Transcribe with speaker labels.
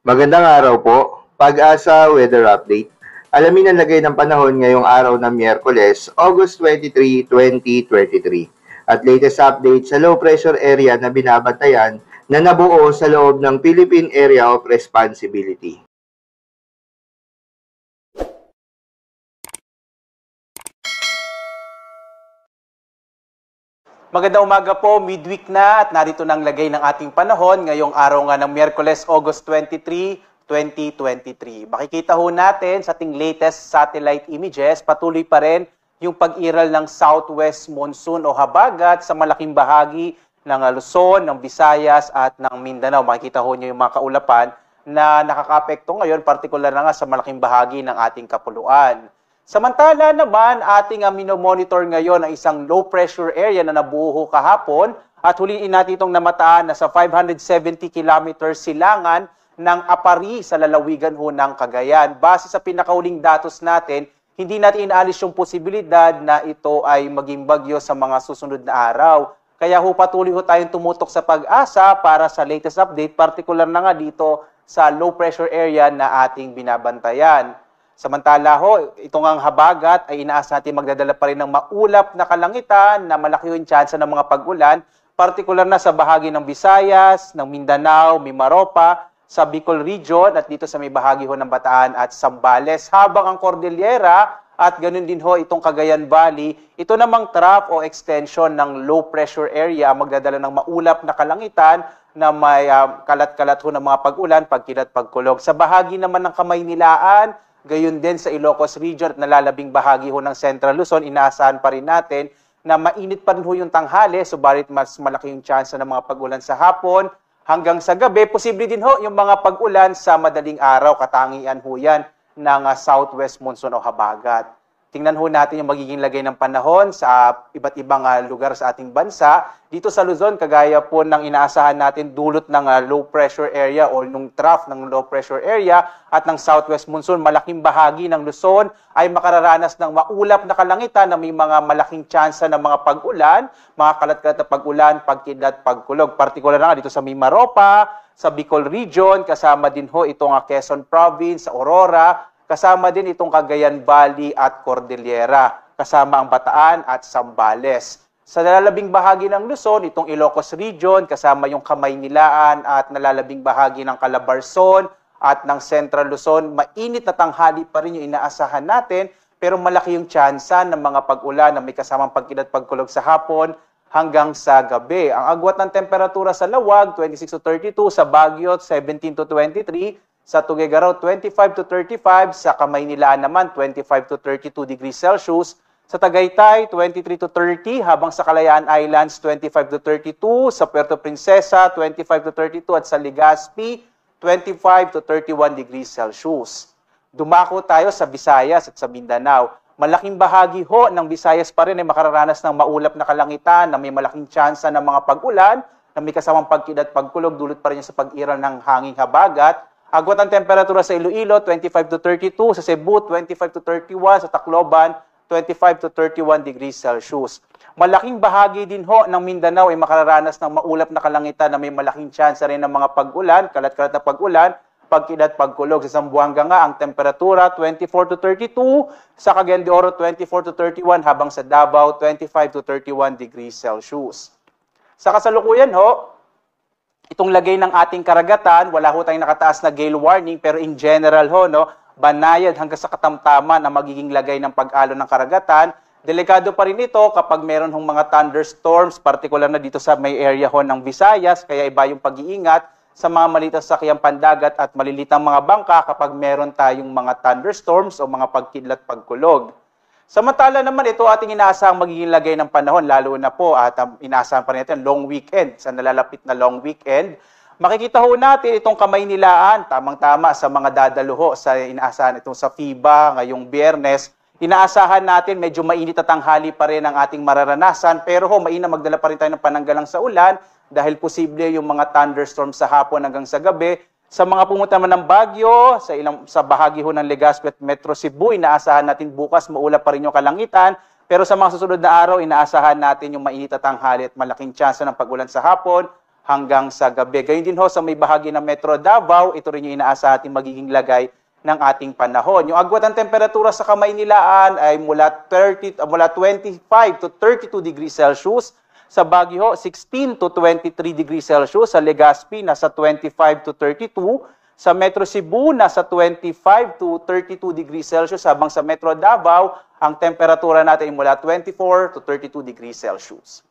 Speaker 1: Magandang araw po. Pag-asa Weather Update. Alamin ang lagay ng panahon ngayong araw ng Miyerkules, August 23, 2023. At latest update sa low pressure area na binabantayan na nabuo sa loob ng Philippine Area of Responsibility.
Speaker 2: Magandang umaga po, midweek na at narito na ang lagay ng ating panahon ngayong araw nga ng Miyerkules, August 23, 2023. Makikita ho natin sa ating latest satellite images, patuloy pa rin yung pag-iral ng southwest monsoon o habagat sa malaking bahagi ng Luzon, ng Visayas at ng Mindanao. Makikita ho nyo yung mga kaulapan na nakakapekto ngayon, partikular na nga sa malaking bahagi ng ating kapuluan. Samantala naman, ating minomonitor ngayon ang isang low pressure area na nabuho kahapon at huliin natin itong namataan na sa 570 kilometers silangan ng Apari sa lalawigan ho ng Cagayan. Base sa pinakauling datos natin, hindi natin inaalis yung posibilidad na ito ay maging bagyo sa mga susunod na araw. Kaya ho patuloy ho tayong tumutok sa pag-asa para sa latest update, partikular na nga dito sa low pressure area na ating binabantayan. Samantala ho, itong ang habagat ay inaas natin magdadala pa rin ng maulap na kalangitan na malaki yung tsansa ng mga pag-ulan, partikular na sa bahagi ng Visayas, ng Mindanao, Mimaropa, sa Bicol Region at dito sa may bahagi ho ng Bataan at Zambales. Habang ang Cordillera at ganun din ho itong Cagayan Valley, ito namang trough o extension ng low pressure area magdadala ng maulap na kalangitan na may kalat-kalat ho ng mga pag-ulan, pagkilat, pagkulog. Sa bahagi naman ng Kamaynilaan, gayon din sa Ilocos Region at nalalabing bahagi ho ng Central Luzon, inaasahan pa rin natin na mainit pa rin ho yung tanghali, subalit mas malaki yung chance ng mga pag-ulan sa hapon hanggang sa gabi. Posible din ho yung mga pag-ulan sa madaling araw, katangian ho yan ng southwest monsoon o habagat. Tingnan ho natin yung magiging lagay ng panahon sa iba't ibang lugar sa ating bansa. Dito sa Luzon, kagaya po ng inaasahan natin dulot ng low pressure area o nung trough ng low pressure area at ng southwest monsoon, malaking bahagi ng Luzon ay makararanas ng maulap na kalangitan na may mga malaking tsansa ng mga pag-ulan, mga kalat-kalat na pag-ulan, pagkidlat, pagkulog. Partikular na dito sa Mimaropa, sa Bicol Region, kasama din ho itong Quezon Province, sa Aurora, kasama din itong Cagayan Valley at Cordillera, kasama ang Bataan at Zambales. Sa nalalabing bahagi ng Luzon, itong Ilocos Region, kasama yung Kamaynilaan at nalalabing bahagi ng Calabarzon at ng Central Luzon, mainit na tanghali pa rin yung inaasahan natin, pero malaki yung tsansa ng mga pag-ulan na may kasamang pagkilat pagkulog sa hapon hanggang sa gabi. Ang agwat ng temperatura sa Lawag, 26 to 32, sa Baguio, 17 to 23, sa Tuguegarao, 25 to 35. Sa Kamaynilaan naman, 25 to 32 degrees Celsius. Sa Tagaytay, 23 to 30. Habang sa Kalayaan Islands, 25 to 32. Sa Puerto Princesa, 25 to 32. At sa Legazpi, 25 to 31 degrees Celsius. Dumako tayo sa Visayas at sa Mindanao. Malaking bahagi ho ng Visayas pa rin ay makararanas ng maulap na kalangitan na may malaking tsansa ng mga pag-ulan na may kasamang pagkidlat, pagkulog, dulot pa rin sa pag-iral ng hanging habagat. Agwat ang temperatura sa Iloilo, 25 to 32. Sa Cebu, 25 to 31. Sa Tacloban, 25 to 31 degrees Celsius. Malaking bahagi din ho ng Mindanao ay makararanas ng maulap na kalangitan na may malaking tsansa rin ng mga pag-ulan, kalat-kalat na pag-ulan, pagkilat, pagkulog. Sa Zamboanga nga, ang temperatura, 24 to 32. Sa Cagayan de Oro, 24 to 31. Habang sa Davao, 25 to 31 degrees Celsius. Sa kasalukuyan ho, itong lagay ng ating karagatan, wala ho tayong nakataas na gale warning, pero in general ho, no, banayad hanggang sa katamtaman ang magiging lagay ng pag-alon ng karagatan. Delikado pa rin ito kapag meron hong mga thunderstorms, partikular na dito sa may area ho ng Visayas, kaya iba yung pag-iingat sa mga maliit sakyang pandagat at malilitang mga bangka kapag meron tayong mga thunderstorms o mga pagkidlat pagkulog. Samantala naman ito ating inaasahang magiging lagay ng panahon, lalo na po at inaasahan pa rin natin long weekend, sa nalalapit na long weekend. Makikita ho natin itong Kamaynilaan, tamang-tama sa mga dadaluho sa inaasahan itong sa FIBA ngayong Biyernes. Inaasahan natin medyo mainit at tanghali pa rin ang ating mararanasan, pero mainam magdala pa rin tayo ng pananggalang sa ulan dahil posible yung mga thunderstorms sa hapon hanggang sa gabi. Sa mga pumunta man ng Baguio, sa bahagi ho ng Legazpi at Metro Cebu, inaasahan natin bukas maulap pa rin yung kalangitan. Pero sa mga susunod na araw, inaasahan natin yung mainit at tanghali at malaking tsansa ng pag-ulan sa hapon hanggang sa gabi. Gayun din ho sa may bahagi ng Metro Davao, ito rin yung inaasahan ating magiging lagay ng ating panahon. Yung agwat ng temperatura sa Kamaynilaan ay mula 25 to 32 degrees Celsius. Sa Baguio, 16 to 23 degrees Celsius. Sa Legazpi, nasa 25 to 32. Sa Metro Cebu, nasa 25 to 32 degrees Celsius. Habang sa Metro Davao, ang temperatura natin ay mula 24 to 32 degrees Celsius.